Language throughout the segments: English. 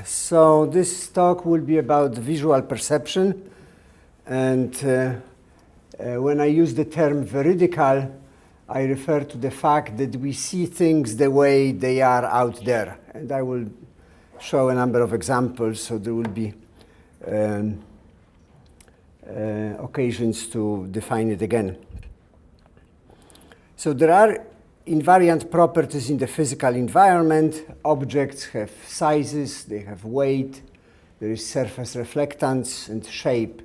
So this talk will be about visual perception, and when I use the term veridical, I refer to the fact that we see things the way they are out there, and I will show a number of examples, so there will be occasions to define it again. So there are invariant properties in the physical environment. Objects have sizes, they have weight, there is surface reflectance and shape.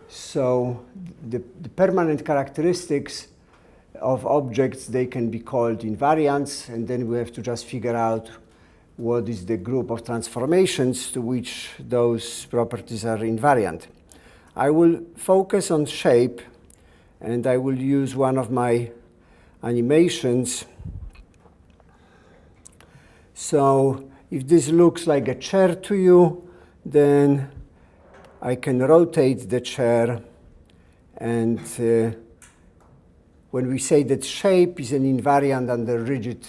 So the permanent characteristics of objects, they can be called invariants, and then we have to just figure out what is the group of transformations to which those properties are invariant. I will focus on shape, and I will use one of my animations. So if this looks like a chair to you, then I can rotate the chair, and when we say that shape is an invariant under rigid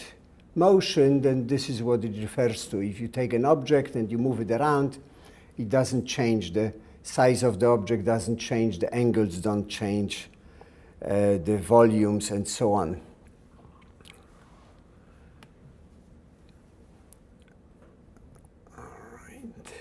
motion, then this is what it refers to. If you take an object and you move it around, it doesn't change. The size of the object doesn't change, the angles don't change, the volumes, and so on. All right.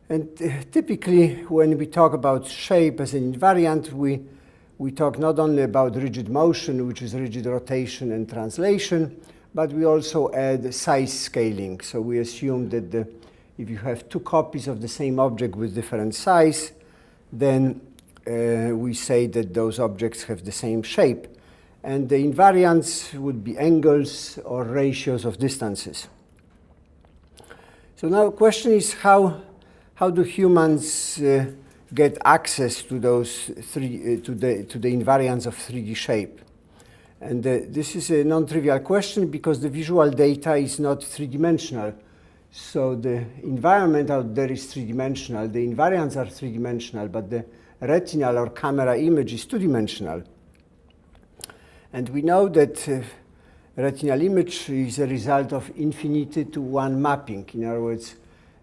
And typically, when we talk about shape as an invariant, we talk not only about rigid motion, which is rigid rotation and translation, but we also add size scaling. So we assume that if you have two copies of the same object with different size, then we say that those objects have the same shape. And the invariants would be angles or ratios of distances. So now the question is, how do humans get access to those to the invariants of 3D shape? And this is a non-trivial question because the visual data is not three-dimensional. So the environment out there is three-dimensional, the invariants are three-dimensional, but the retinal or camera image is two-dimensional. And we know that retinal image is a result of infinity to one mapping. In other words,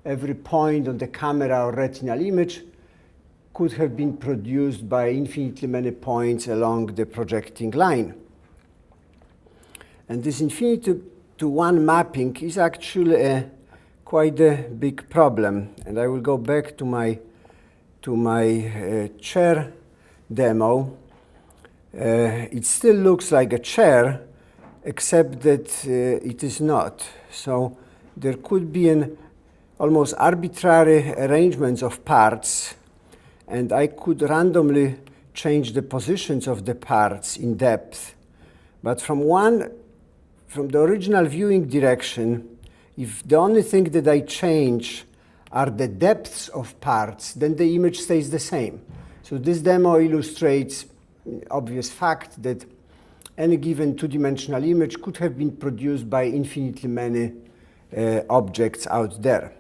every point on the camera or retinal image could have been produced by infinitely many points along the projecting line. And this infinity to one mapping is actually quite a big problem. And I will go back to my chair demo. It still looks like a chair, except that it is not. So there could be an almost arbitrary arrangements of parts, and I could randomly change the positions of the parts in depth. But from the original viewing direction, if the only thing that I change are the depths of parts, then the image stays the same. So this demo illustrates the obvious fact that any given two-dimensional image could have been produced by infinitely many objects out there.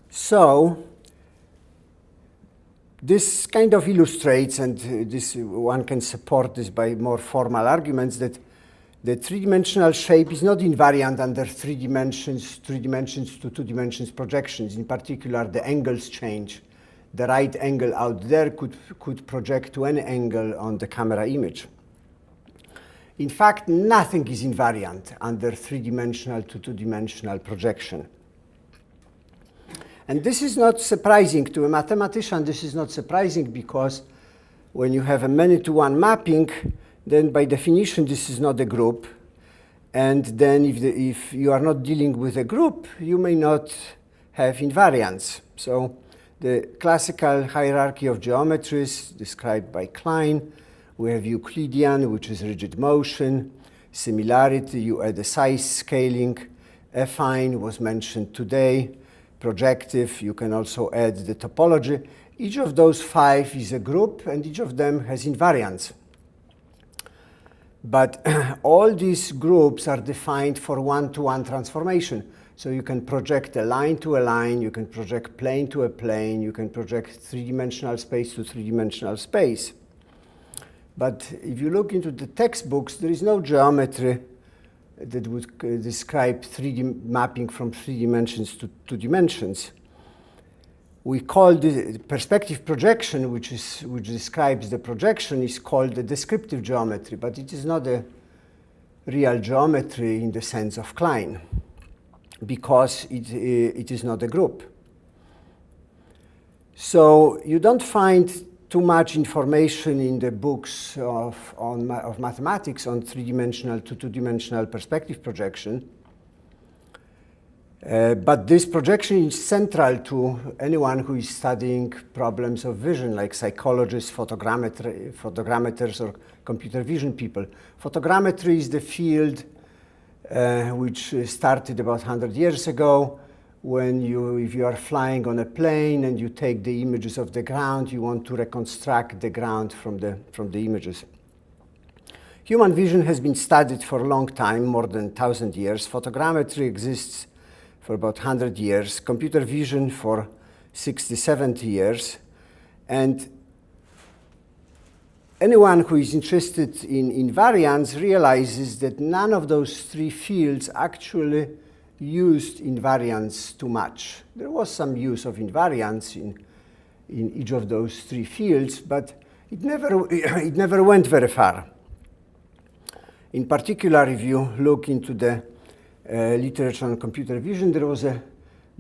So this kind of illustrates, and this one can support this by more formal arguments, that the three-dimensional shape is not invariant under three dimensions to two dimensions projections. In particular, the angles change. The right angle out there could project to any angle on the camera image. In fact, nothing is invariant under three-dimensional to two-dimensional projection. And this is not surprising to a mathematician. This is not surprising because when you have a many-to-one mapping, then by definition this is not a group. And then if you are not dealing with a group, you may not have invariance. So the classical hierarchy of geometries described by Klein, we have Euclidean, which is rigid motion, similarity, you add a size scaling, affine was mentioned today, projective, you can also add the topology. Each of those five is a group, and each of them has invariants. But all these groups are defined for one-to-one transformation. So you can project a line to a line, you can project plane to a plane, you can project three-dimensional space to three-dimensional space. But if you look into the textbooks, there is no geometry that would describe 3D mapping from 3 dimensions to 2 dimensions. We call the perspective projection, which describes the projection, is called the descriptive geometry, but it is not a real geometry in the sense of Klein, because it is not a group. So you don't find too much information in the books of mathematics on 3-dimensional to 2-dimensional perspective projection. But this projection is central to anyone who is studying problems of vision, like psychologists, photogrammeters, or computer vision people. Photogrammetry is the field which started about 100 years ago, when if you are flying on a plane and you take the images of the ground, you want to reconstruct the ground from the images. Human vision has been studied for a long time, more than 1,000 years. Photogrammetry exists for about 100 years, computer vision for 60, 70 years. And anyone who is interested in invariance realizes that none of those 3 fields actually used invariance too much. There was some use of invariance in each of those 3 fields, but it never went very far. In particular, if you look into the literature on computer vision, there was a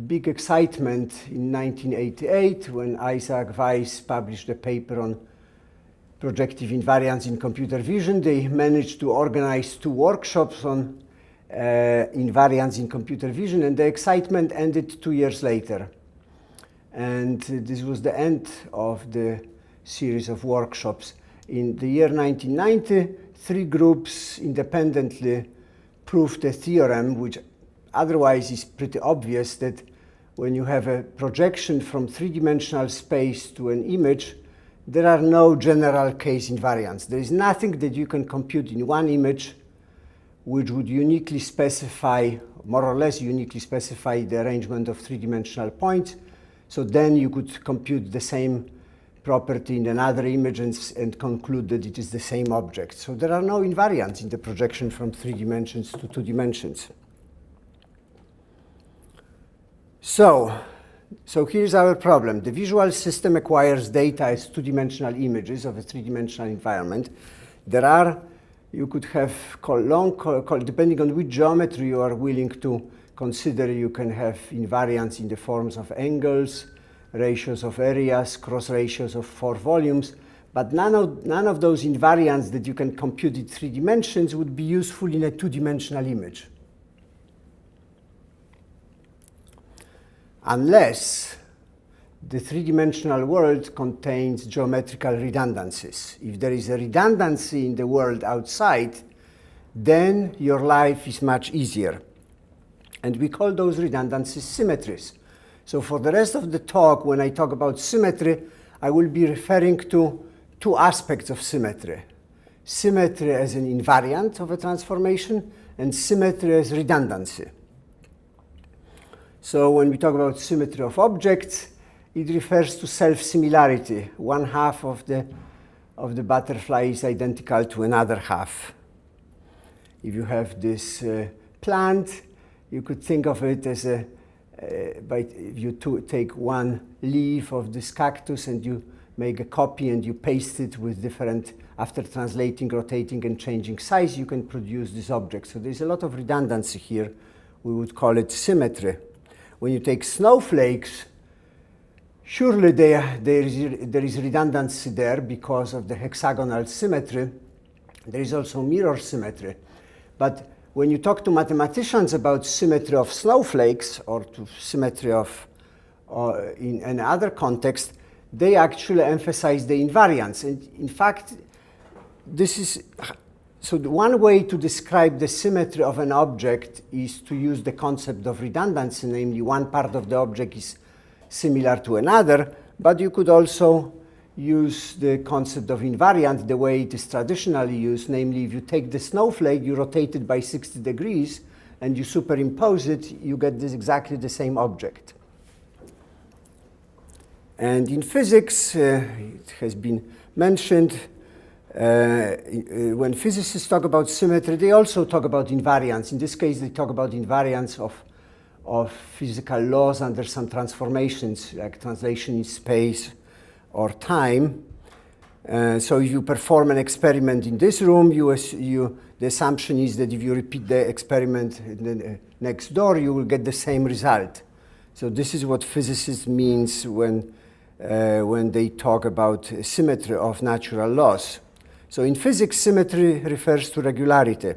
big excitement in 1988 when Isaac Weiss published a paper on projective invariance in computer vision. They managed to organize 2 workshops on invariance in computer vision, and the excitement ended 2 years later. And this was the end of the series of workshops. In the year 1990, 3 groups independently proved a theorem which otherwise is pretty obvious, that when you have a projection from 3-dimensional space to an image, there are no general case invariants. There is nothing that you can compute in one image which would uniquely specify, more or less uniquely specify, the arrangement of 3-dimensional points. So then you could compute the same property in another image and conclude that it is the same object. So there are no invariants in the projection from 3 dimensions to 2 dimensions. So here's our problem. The visual system acquires data as 2-dimensional images of a 3-dimensional environment. You could have depending on which geometry you are willing to consider, you can have invariance in the forms of angles, ratios of areas, cross ratios of 4 volumes, but none of those invariants that you can compute in 3 dimensions would be useful in a 2-dimensional image. Unless the 3-dimensional world contains geometrical redundancies. If there is a redundancy in the world outside, then your life is much easier. And we call those redundancies symmetries. So for the rest of the talk, when I talk about symmetry, I will be referring to 2 aspects of symmetry. Symmetry as an invariant of a transformation, and symmetry as redundancy. So when we talk about symmetry of objects, it refers to self-similarity. One half of the butterfly is identical to another half. If you have this plant, you could think of it as if you take one leaf of this cactus and you make a copy and you paste it with different, after translating, rotating, and changing size, you can produce this object. So there's a lot of redundancy here. We would call it symmetry. When you take snowflakes, surely there is redundancy there because of the hexagonal symmetry. There is also mirror symmetry. But when you talk to mathematicians about symmetry of snowflakes or to symmetry of in another context, they actually emphasize the invariance. And in fact, so the one way to describe the symmetry of an object is to use the concept of redundancy, namely one part of the object is similar to another, but you could also use the concept of invariant the way it is traditionally used, namely if you take the snowflake, you rotate it by 60 degrees, and you superimpose it, you get exactly the same object. And in physics, it has been mentioned, When physicists talk about symmetry, they also talk about invariance. In this case, they talk about invariance of physical laws under some transformations, like translation in space or time. So if you perform an experiment in this room, the assumption is that if you repeat the experiment next door, you will get the same result. So this is what physicists means when they talk about symmetry of natural laws. So in physics, symmetry refers to regularity.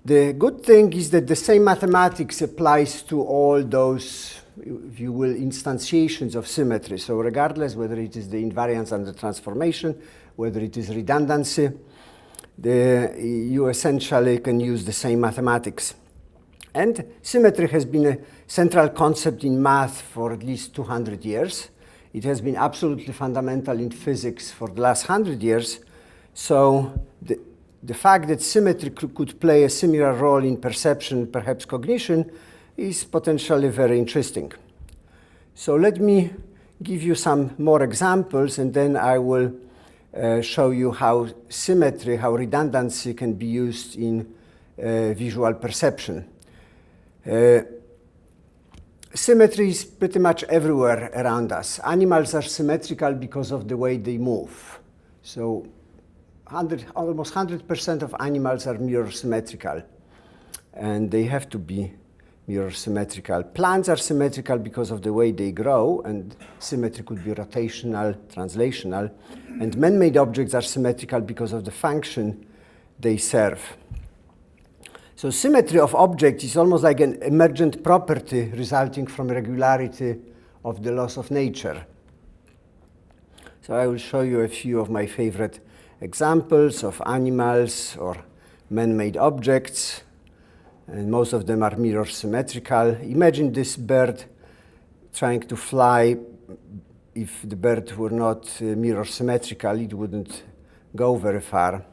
The good thing is that the same mathematics applies to all those, if you will, instantiations of symmetry. So regardless whether it is the invariance under transformation, whether it is redundancy, you essentially can use the same mathematics. And symmetry has been a central concept in math for at least 200 years. It has been absolutely fundamental in physics for the last 100 years. So the fact that symmetry could play a similar role in perception, perhaps cognition, is potentially very interesting. So let me give you some more examples, and then I will show you how symmetry, how redundancy can be used in visual perception. Symmetry is pretty much everywhere around us. Animals are symmetrical because of the way they move. So almost 100% of animals are mirror symmetrical, and they have to be mirror symmetrical. Plants are symmetrical because of the way they grow, and symmetry could be rotational, translational. And man-made objects are symmetrical because of the function they serve. So symmetry of objects is almost like an emergent property resulting from regularity of the laws of nature. So I will show you a few of my favorite examples of animals or man-made objects, and most of them are mirror symmetrical. Imagine this bird trying to fly. If the bird were not mirror symmetrical, it wouldn't go very far.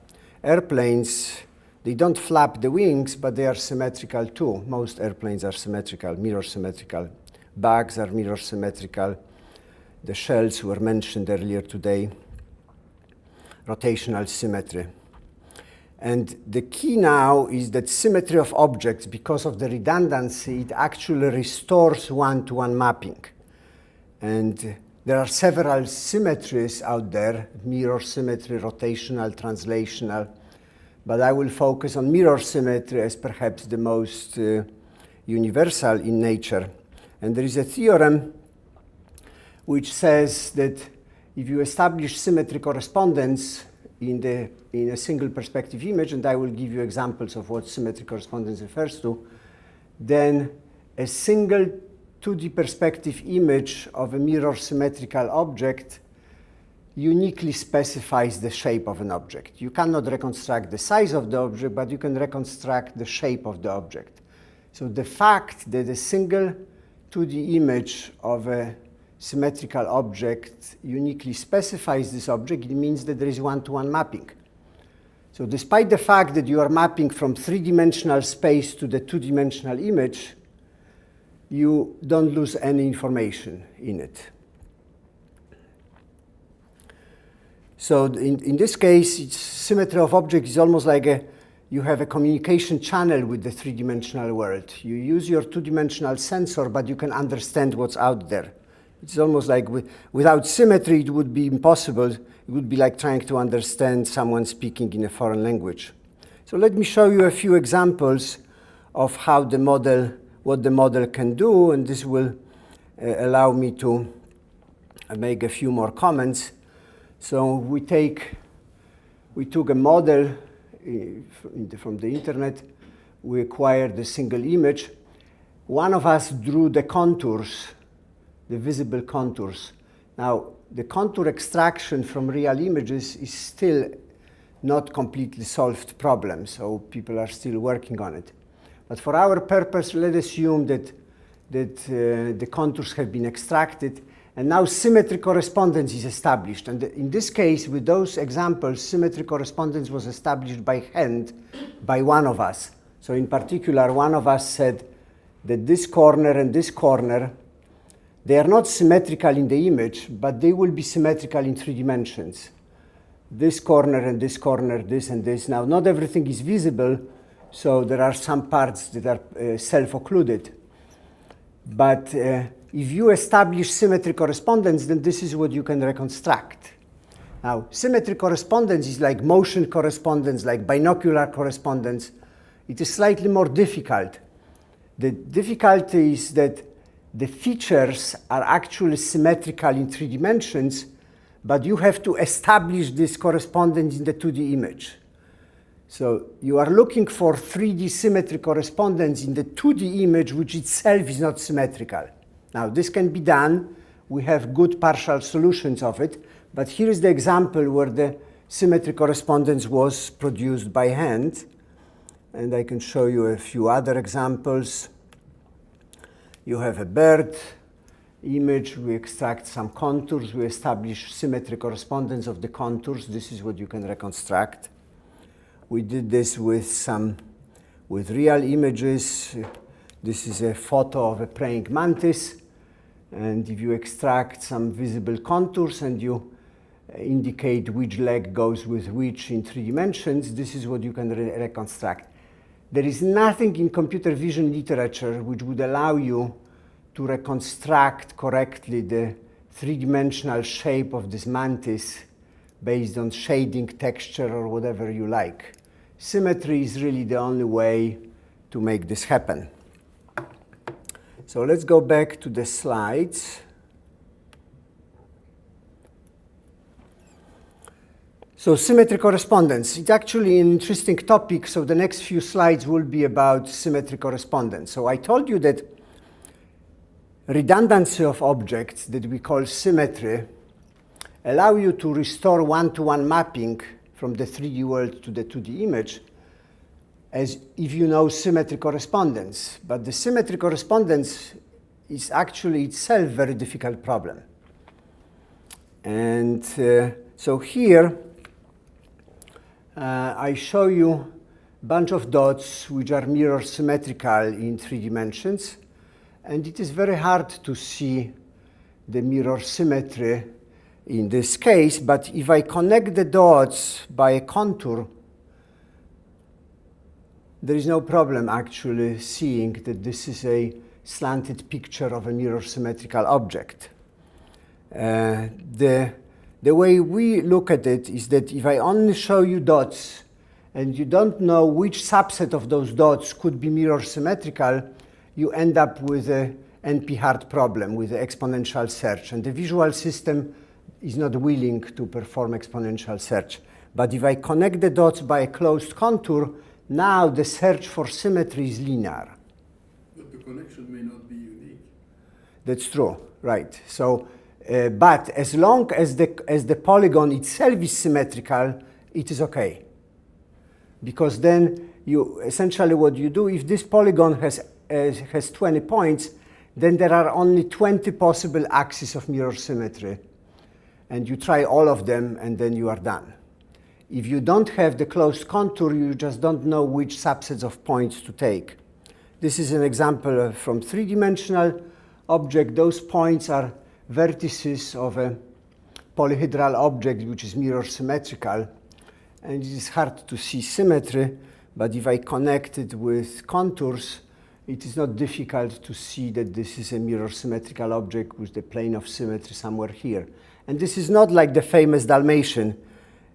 Airplanes, they don't flap the wings, but they are symmetrical too. Most airplanes are symmetrical, mirror symmetrical. Bugs are mirror symmetrical. The shells were mentioned earlier today. Rotational symmetry. And the key now is that symmetry of objects, because of the redundancy, it actually restores one-to-one mapping. And there are several symmetries out there, mirror symmetry, rotational, translational, but I will focus on mirror symmetry as perhaps the most universal in nature. And there is a theorem which says that if you establish symmetry correspondence in a single perspective image, and I will give you examples of what symmetry correspondence refers to, then a single 2D perspective image of a mirror symmetrical object uniquely specifies the shape of an object. You cannot reconstruct the size of the object, but you can reconstruct the shape of the object. So the fact that a single 2D image of a symmetrical object uniquely specifies this object, it means that there is one-to-one mapping. So despite the fact that you are mapping from three-dimensional space to the two-dimensional image, you don't lose any information in it. So in this case, symmetry of objects is almost like you have a communication channel with the three-dimensional world. You use your two-dimensional sensor, but you can understand what's out there. It's almost like without symmetry, it would be impossible. It would be like trying to understand someone speaking in a foreign language. So let me show you a few examples of how what the model can do, and this will allow me to make a few more comments. So we took a model from the internet. We acquired a single image. One of us drew the contours, the visible contours. Now, the contour extraction from real images is still not completely solved problem, so people are still working on it. But for our purpose, let's assume that the contours have been extracted, and now symmetry correspondence is established. And in this case, with those examples, symmetry correspondence was established by hand by one of us. So in particular, one of us said that this corner and this corner, they are not symmetrical in the image, but they will be symmetrical in 3 dimensions. this corner and this corner, this and this. Now, not everything is visible, so there are some parts that are self-occluded. But if you establish symmetry correspondence, then this is what you can reconstruct. Now, symmetry correspondence is like motion correspondence, like binocular correspondence. It is slightly more difficult. The difficulty is that the features are actually symmetrical in 3 dimensions, but you have to establish this correspondence in the 2D image. So you are looking for 3D symmetry correspondence in the 2D image, which itself is not symmetrical. Now, this can be done. We have good partial solutions of it. But here is the example where the symmetry correspondence was produced by hand. And I can show you a few other examples. You have a bird image. We extract some contours. We establish symmetry correspondence of the contours. This is what you can reconstruct. We did this with real images. This is a photo of a praying mantis. And if you extract some visible contours and you indicate which leg goes with which in 3 dimensions, this is what you can reconstruct. There is nothing in computer vision literature which would allow you to reconstruct correctly the 3-dimensional shape of this mantis based on shading, texture, or whatever you like. Symmetry is really the only way to make this happen. So let's go back to the slides. So symmetry correspondence, it's actually an interesting topic, so the next few slides will be about symmetry correspondence. So I told you that redundancy of objects that we call symmetry allow you to restore one-to-one mapping from the 3D world to the 2D image as if you know symmetry correspondence. But the symmetry correspondence is actually itself a very difficult problem. And so here, I show you a bunch of dots which are mirror symmetrical in 3 dimensions. And it is very hard to see the mirror symmetry in this case. But if I connect the dots by a contour, there is no problem actually seeing that this is a slanted picture of a mirror symmetrical object. The way we look at it is that if I only show you dots and you don't know which subset of those dots could be mirror symmetrical, you end up with an NP-hard problem with the exponential search. And the visual system is not willing to perform exponential search. But if I connect the dots by a closed contour, now the search for symmetry is linear. But the connection may not be unique. That's true, right. So, but as long as the polygon itself is symmetrical, it is okay. Because then you essentially what you do, if this polygon has 20 points, then there are only 20 possible axes of mirror symmetry. And you try all of them, and then you are done. If you don't have the closed contour, you just don't know which subsets of points to take. This is an example from 3-dimensional object. Those points are vertices of a polyhedral object which is mirror symmetrical. And it is hard to see symmetry, but if I connect it with contours, it is not difficult to see that this is a mirror symmetrical object with the plane of symmetry somewhere here. And this is not like the famous Dalmatian.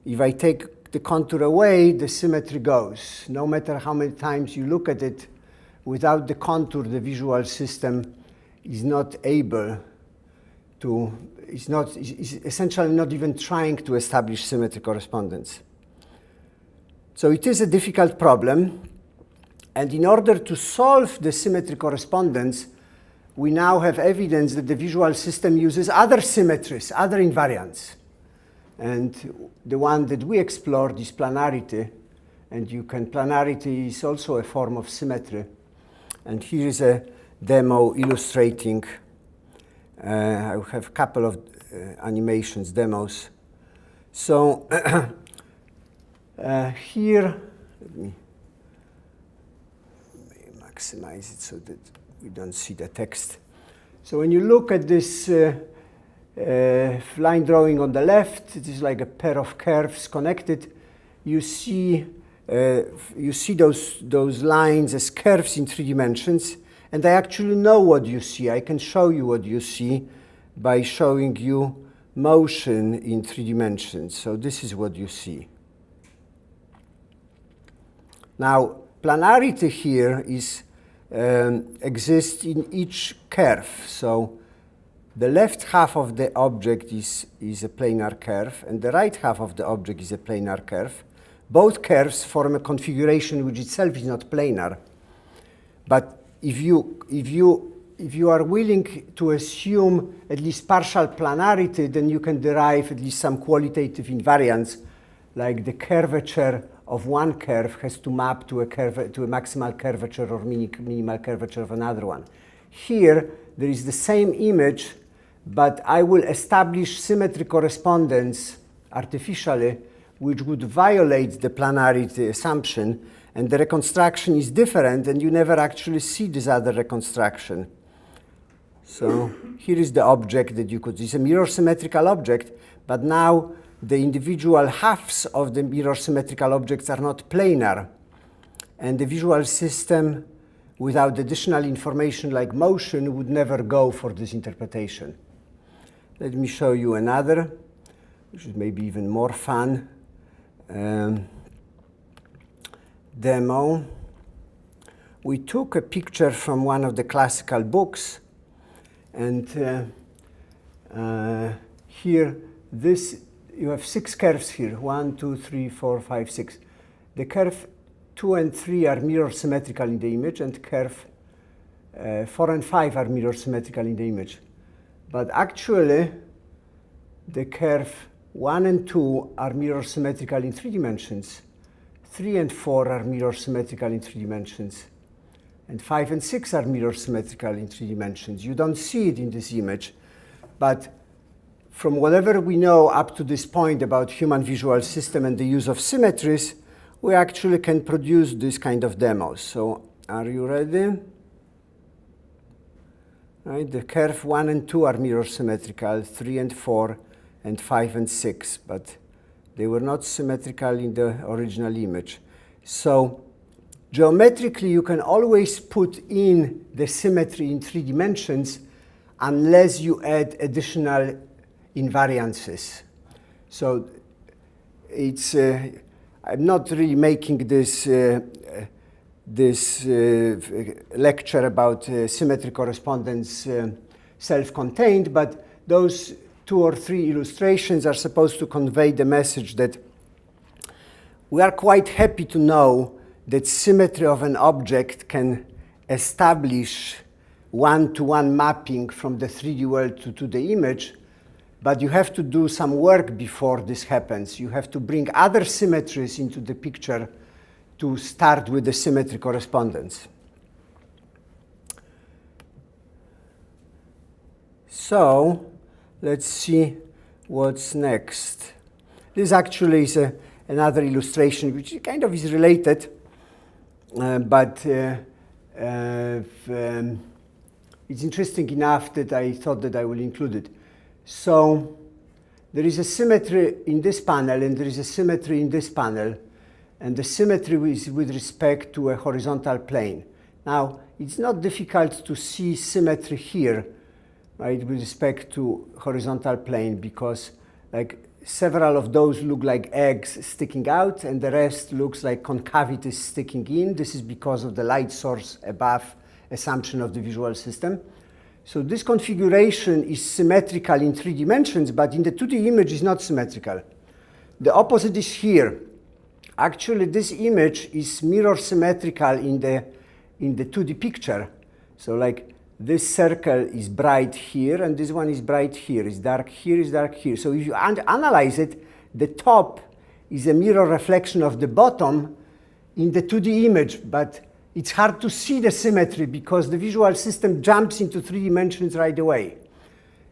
If I take the contour away, the symmetry goes. No matter how many times you look at it, without the contour, the visual system is not able to, is essentially not even trying to establish symmetry correspondence. So it is a difficult problem. And in order to solve the symmetry correspondence, we now have evidence that the visual system uses other symmetries, other invariants. And the one that we explored is planarity. And planarity is also a form of symmetry. And here is a demo illustrating. I have a couple of animations, demos. So here, let me maximize it so that we don't see the text. So when you look at this line drawing on the left, it is like a pair of curves connected. You see those lines as curves in 3 dimensions, and I actually know what you see. I can show you what you see by showing you motion in 3 dimensions. So this is what you see. Now, planarity here exists in each curve. So the left half of the object is a planar curve, and the right half of the object is a planar curve. Both curves form a configuration which itself is not planar. But if you are willing to assume at least partial planarity, then you can derive at least some qualitative invariance, like the curvature of one curve has to map to a maximal curvature or minimal curvature of another one. Here, there is the same image, but I will establish symmetry correspondence artificially, which would violate the planarity assumption, and the reconstruction is different, and you never actually see this other reconstruction. So here is the object that you could see. It's a mirror symmetrical object, but now the individual halves of the mirror symmetrical objects are not planar, and the visual system without additional information like motion would never go for this interpretation. Let me show you another, which is maybe even more fun. Demo. We took a picture from one of the classical books, and here you have 6 curves here, 1, 2, 3, 4, 5, 6. The curve 2 and 3 are mirror symmetrical in the image, and curve 4 and 5 are mirror symmetrical in the image. But actually, the curve 1 and 2 are mirror symmetrical in 3 dimensions. 3 and 4 are mirror symmetrical in 3 dimensions. And 5 and 6 are mirror symmetrical in 3 dimensions. You don't see it in this image, but from whatever we know up to this point about human visual system and the use of symmetries, we actually can produce this kind of demos. So are you ready? Right, the curve 1 and 2 are mirror symmetrical, 3 and 4, and 5 and 6, but they were not symmetrical in the original image. So geometrically, you can always put in the symmetry in 3 dimensions unless you add additional invariances. So it's I'm not really making this lecture about symmetry correspondence self-contained, but those 2 or 3 illustrations are supposed to convey the message that we are quite happy to know that symmetry of an object can establish one-to-one mapping from the 3D world to the image, but you have to do some work before this happens. You have to bring other symmetries into the picture to start with the symmetry correspondence. So let's see what's next. This actually is another illustration which kind of is related, but it's interesting enough that I thought that I will include it. So there is a symmetry in this panel, and there is a symmetry in this panel, and the symmetry is with respect to a horizontal plane. Now, it's not difficult to see symmetry here, right, with respect to horizontal plane, because like several of those look like eggs sticking out, and the rest looks like concavities sticking in. This is because of the light source above assumption of the visual system. So this configuration is symmetrical in 3 dimensions, but in the 2D image is not symmetrical. The opposite is here. Actually, this image is mirror symmetrical in the 2D picture. So like this circle is bright here, and this one is bright here. It's dark here, it's dark here. So if you analyze it, the top is a mirror reflection of the bottom in the 2D image, but it's hard to see the symmetry because the visual system jumps into 3 dimensions right away.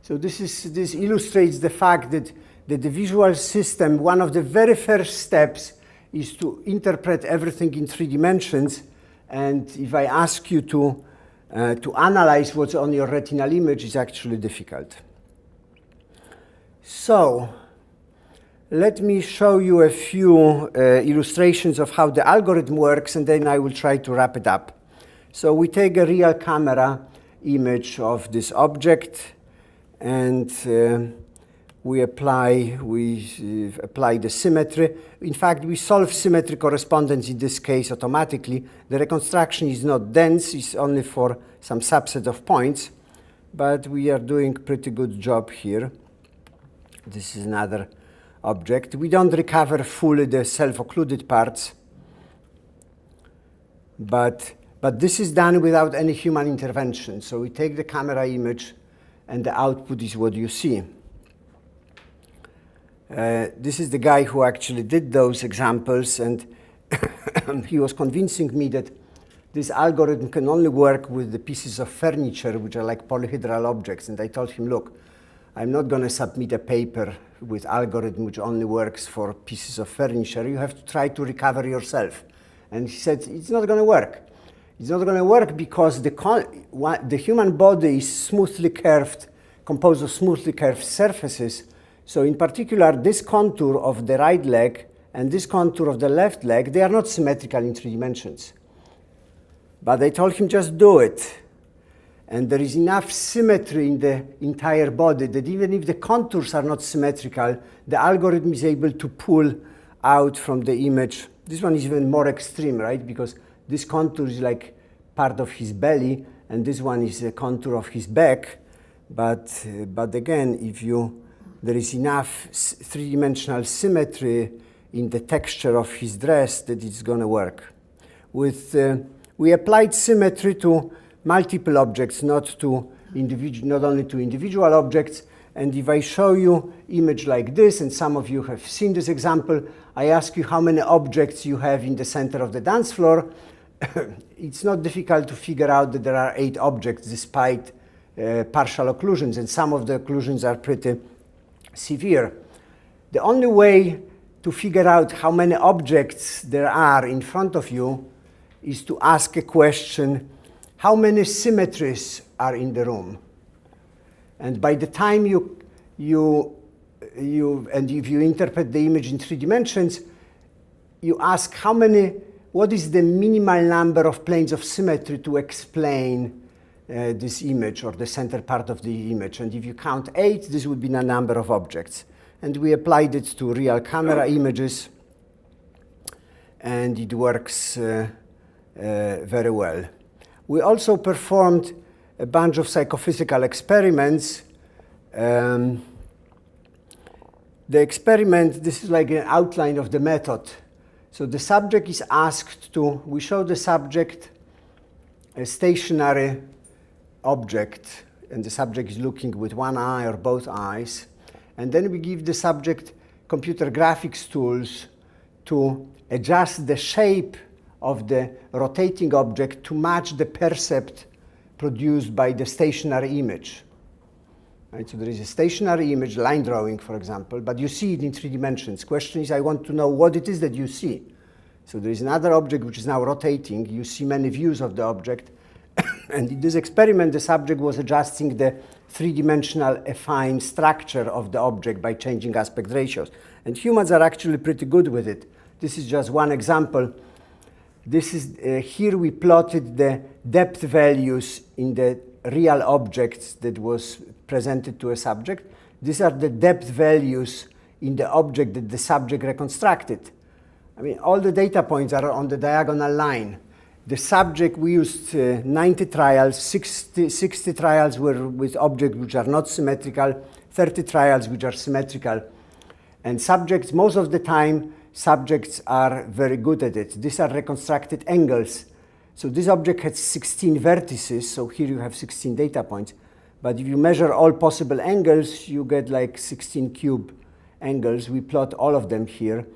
So this illustrates the fact that the visual system, one of the very first steps is to interpret everything in 3 dimensions. And if I ask you to analyze what's on your retinal image, it's actually difficult. So, let me show you a few illustrations of how the algorithm works, and then I will try to wrap it up. So we take a real camera image of this object, and we apply the symmetry. In fact, we solve symmetry correspondence in this case automatically. The reconstruction is not dense, it's only for some subset of points, but we are doing pretty good job here. This is another object. We don't recover fully the self-occluded parts, but this is done without any human intervention. So we take the camera image, and the output is what you see. This is the guy who actually did those examples, and he was convincing me that this algorithm can only work with the pieces of furniture, which are like polyhedral objects. And I told him, look, I'm not going to submit a paper with algorithm which only works for pieces of furniture. You have to try to recover yourself. And he said, it's not going to work. It's not going to work because the human body is smoothly curved, composed of smoothly curved surfaces. So in particular, this contour of the right leg and this contour of the left leg, they are not symmetrical in 3 dimensions. But I told him, just do it. And there is enough symmetry in the entire body that even if the contours are not symmetrical, the algorithm is able to pull out from the image. This one is even more extreme, right? Because this contour is like part of his belly, and this one is a contour of his back. But again, there is enough 3-dimensional symmetry in the texture of his dress that it's going to work. We applied symmetry to multiple objects, not only to individual objects. And if I show you image like this, and some of you have seen this example, I ask you how many objects you have in the center of the dance floor. It's not difficult to figure out that there are 8 objects despite partial occlusions, and some of the occlusions are pretty severe. The only way to figure out how many objects there are in front of you is to ask a question, how many symmetries are in the room? And by the time if you interpret the image in 3 dimensions, you ask what is the minimal number of planes of symmetry to explain this image or the center part of the image. And if you count 8, this would be the number of objects. And we applied it to real camera images, and it works very well. We also performed a bunch of psychophysical experiments. The experiment, this is like an outline of the method. So the subject is asked we show the subject a stationary object, and the subject is looking with one eye or both eyes. And then we give the subject computer graphics tools to adjust the shape of the rotating object to match the percept produced by the stationary image. Right? So there is a stationary image, line drawing, for example, but you see it in 3 dimensions. Question is, I want to know what it is that you see. So there is another object which is now rotating. You see many views of the object. And in this experiment, the subject was adjusting the 3-dimensional affine structure of the object by changing aspect ratios. And humans are actually pretty good with it. This is just one example. This is here we plotted the depth values in the real objects that was presented to a subject. These are the depth values in the object that the subject reconstructed. I mean, all the data points are on the diagonal line. The subject, we used 90 trials, 60 trials were with objects which are not symmetrical, 30 trials which are symmetrical. And subjects, most of the time, subjects are very good at it. These are reconstructed angles. So this object has 16 vertices, so here you have 16 data points. But if you measure all possible angles, you get like 16 cube angles. We plot all of them here,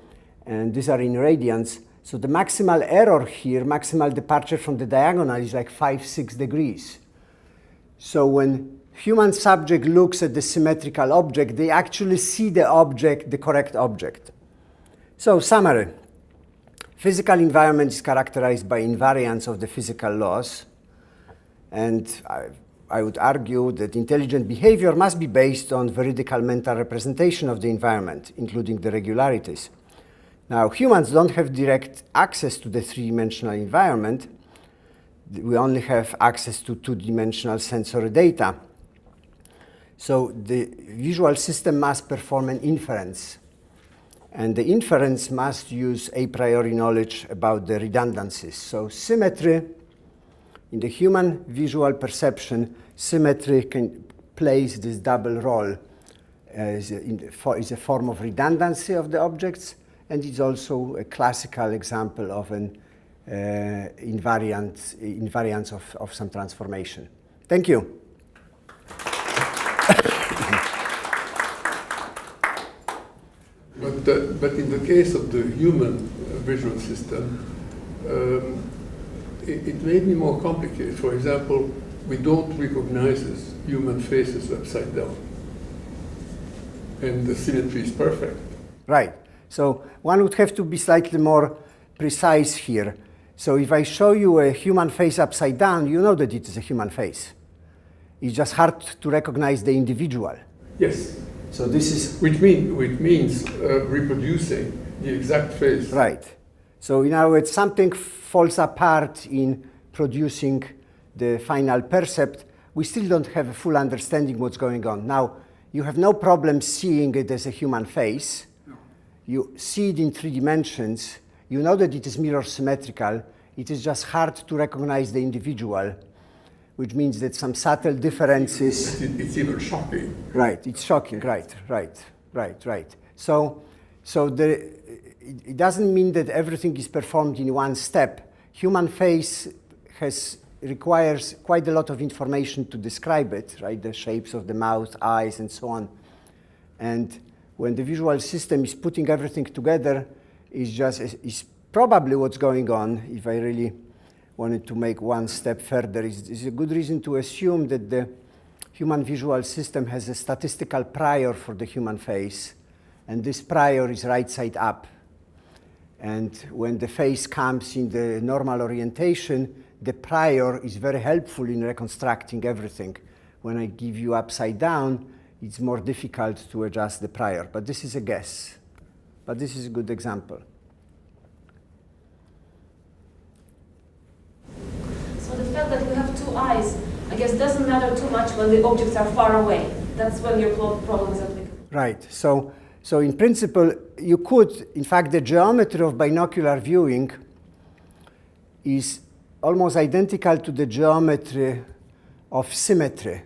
and these are in radians. So the maximal error here, maximal departure from the diagonal, is like 5-6 degrees. So when human subject looks at the symmetrical object, they actually see the object, the correct object. So summary. Physical environment is characterized by invariance of the physical laws. And I would argue that intelligent behavior must be based on veridical mental representation of the environment, including the regularities. Now, humans don't have direct access to the three-dimensional environment. We only have access to two-dimensional sensory data. So the visual system must perform an inference. And the inference must use a priori knowledge about the redundancies. So symmetry, in the human visual perception, symmetry plays this double role as a form of redundancy of the objects, and it's also a classical example of an invariance of some transformation. Thank you. But in the case of the human visual system, it may be more complicated. For example, we don't recognize human faces upside down, and the symmetry is perfect. Right. So one would have to be slightly more precise here. So if I show you a human face upside down, you know that it is a human face. It's just hard to recognize the individual. Yes. So this is... Which means reproducing the exact face. Right. So in other words, something falls apart in producing the final percept. We still don't have a full understanding what's going on. Now, you have no problem seeing it as a human face. No. You see it in 3 dimensions. You know that it is mirror symmetrical. It is just hard to recognize the individual, which means that some subtle differences... It's even shocking. Right, it's shocking, right. So it doesn't mean that everything is performed in one step. Human face requires quite a lot of information to describe it, right? The shapes of the mouth, eyes, and so on. And when the visual system is putting everything together, is probably what's going on. If I really wanted to make one step further, is a good reason to assume that the human visual system has a statistical prior for the human face, and this prior is right side up. And when the face comes in the normal orientation, the prior is very helpful in reconstructing everything. When I give you upside down, it's more difficult to adjust the prior. But this is a guess. But this is a good example. So the fact that we have 2 eyes, I guess, doesn't matter too much when the objects are far away. That's when your problem is applicable. Right. So in principle, you could, in fact, the geometry of binocular viewing is almost identical to the geometry of symmetry.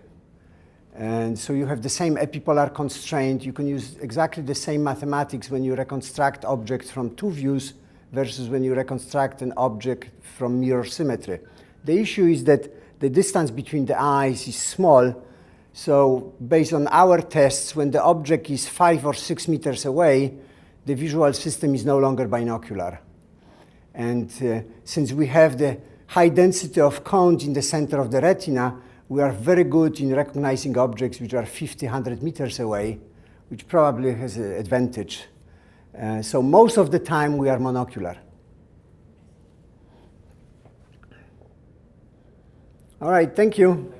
And so you have the same epipolar constraint. You can use exactly the same mathematics when you reconstruct objects from 2 views versus when you reconstruct an object from mirror symmetry. The issue is that the distance between the eyes is small. So based on our tests, when the object is 5 or 6 meters away, the visual system is no longer binocular. And since we have the high density of cones in the center of the retina, we are very good in recognizing objects which are 50, 100 meters away, which probably has an advantage. So most of the time, we are monocular. All right, thank you.